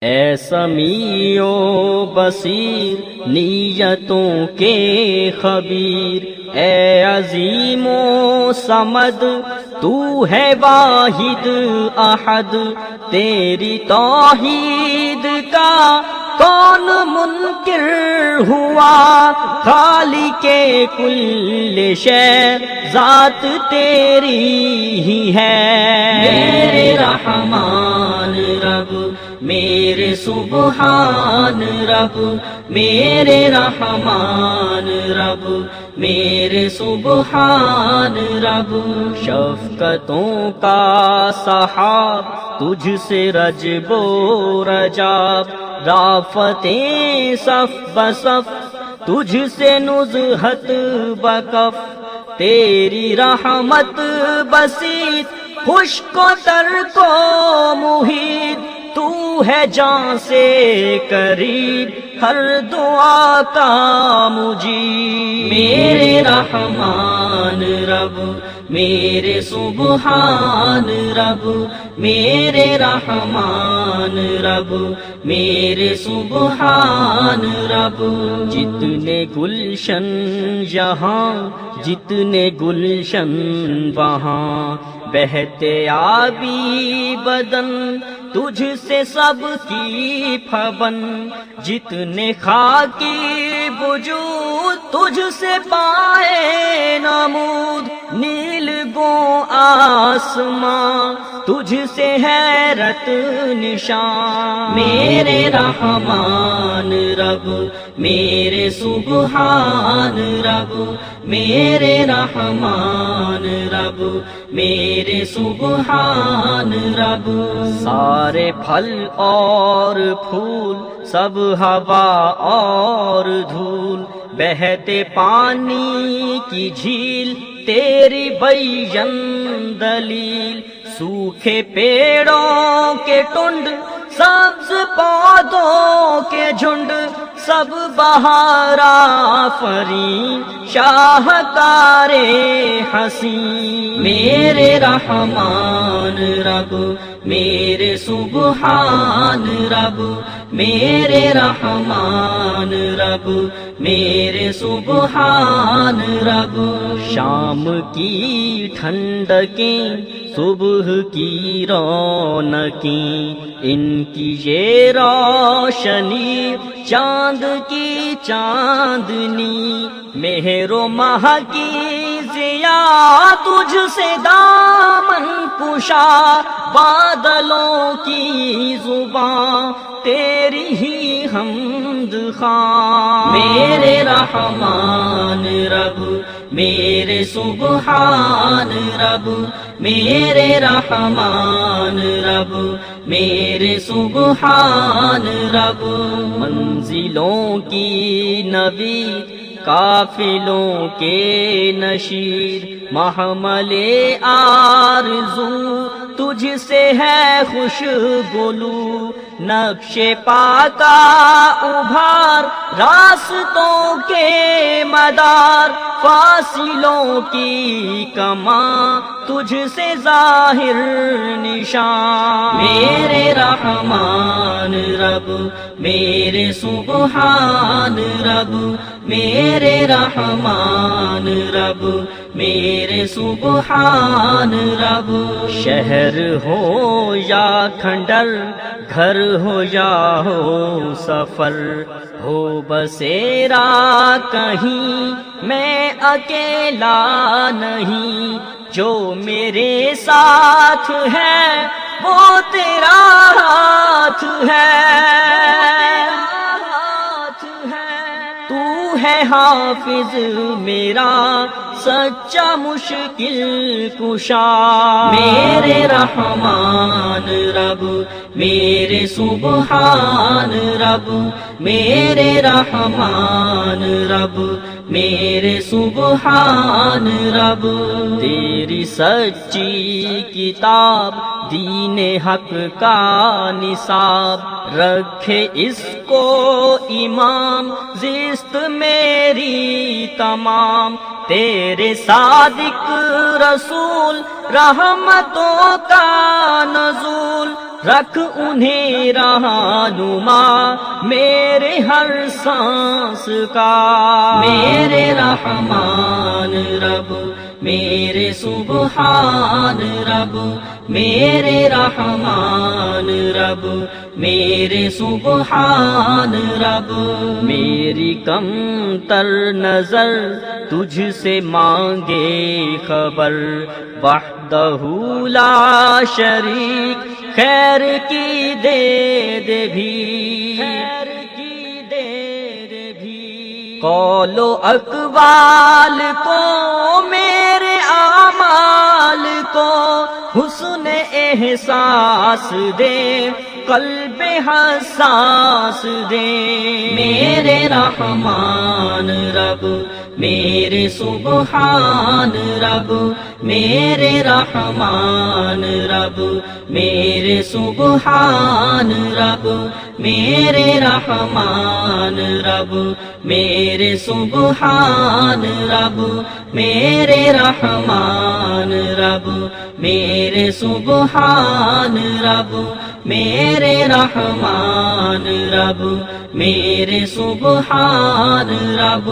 اے سمیع و بصیر نیتوں کے خبیر، اے عظیم و صمد تو ہے واحد احد، تیری توحید کا کون منکر ہوا، خالق کل شے ذات تیری ہی ہے۔ میرے رحمان رب، میرے سبحان رب، میرے رحمان رب، میرے سبحان رب۔ شفقتوں کا سحاب تجھ سے رجب و رجاب، رافتیں صف بصف تجھ سے نزہت بکف، تیری رحمت بسیط خشک و تر کو محیط، تو ہے جاں سے قریب ہر دعا کا مجیب۔ میرے رحمان رب، میرے سبحان رب، میرے رحمان رب، میرے سبحان رب۔ جتنے گلشن یہاں جتنے گلشن وہاں، بہتے آبی بدن تجھ سے سب کی پھبن، جتنے خاکی وجود تجھ سے پائے نمود، نیل گو آسماں تجھ سے حیرت نشان۔ میرے رحمان رب، میرے سبحان رب، میرے رحمان رب، میرے سبحان رب۔ سارے پھل اور پھول سب ہوا اور دھول، بہتے پانی کی جھیل تیری بین دلیل، سوکھے پیڑوں کے ٹنڈ سبز پودوں کے جھنڈ، سب بہار آفرین شاہکار حسین۔ میرے رحمان رب، میرے سبحان رب، میرے رحمان رب، میرے سبحان رب۔ شام کی ٹھنڈکیں صبح کی رونقیں، ان کی یہ روشنی چاند کی چاندنی، مہر و ماہ کی ضیا تجھ سے دامن کشا، بادلوں کی زباں تیری ہی حمد خواں۔ میرے رحمان رب، میرے سبحان رب، میرے رحمان رب، میرے سبحان رب۔ منزلوں کی نوید قافلوں کے نشیر، محمل آرزو تجھ سے ہے خوش گلو، نقش پا کا ابھار راستوں کے مدار، فاصلوں کی کماں تجھ سے ظاہر نشان۔ میرے رحمان رب، میرے سبحان رب، میرے رحمان رب، میرے سبحان رب۔ شہر ہو یا کھنڈر، گھر ہو یا ہو سفر، ہو بسیرا کہیں میں اکیلا نہیں، جو میرے ساتھ ہے وہ تیرا ہاتھ ہے، تو ہے حافظ میرا سچا مشکل کشا۔ میرے رحمان رب، میرے سبحان رب، میرے رحمان رب، میرے سبحان رب۔ تیری سچی کتاب دین حق کا نصاب، رکھے اس کو امام زیست میری تمام، تیرے صادق رسول رحمتوں کا نزول، رکھ انہیں رہنما میرے ہر سانس کا۔ میرے رحمان رب، میرے سبحان رب، میرے رحمان رب، میرے سبحان رب۔ میری کم تر نظر تجھ سے مانگے خبر، وحدہ لا شریک خیر کی دے دے بھی، خیر کی دے دے بھی۔ قول و اقوال کو میرے اعمال کو حسن احساس دے، قلب حساس دے۔ میرے رحمان رب، میرے سبحان رب، میرے رحمان رب، میرے سبحان رب، میرے رحمان رب، میرے سبحان رب، میرے رحمان رب، میرے سبحان رب، میرے رحمان رب، میرے سبحان رب۔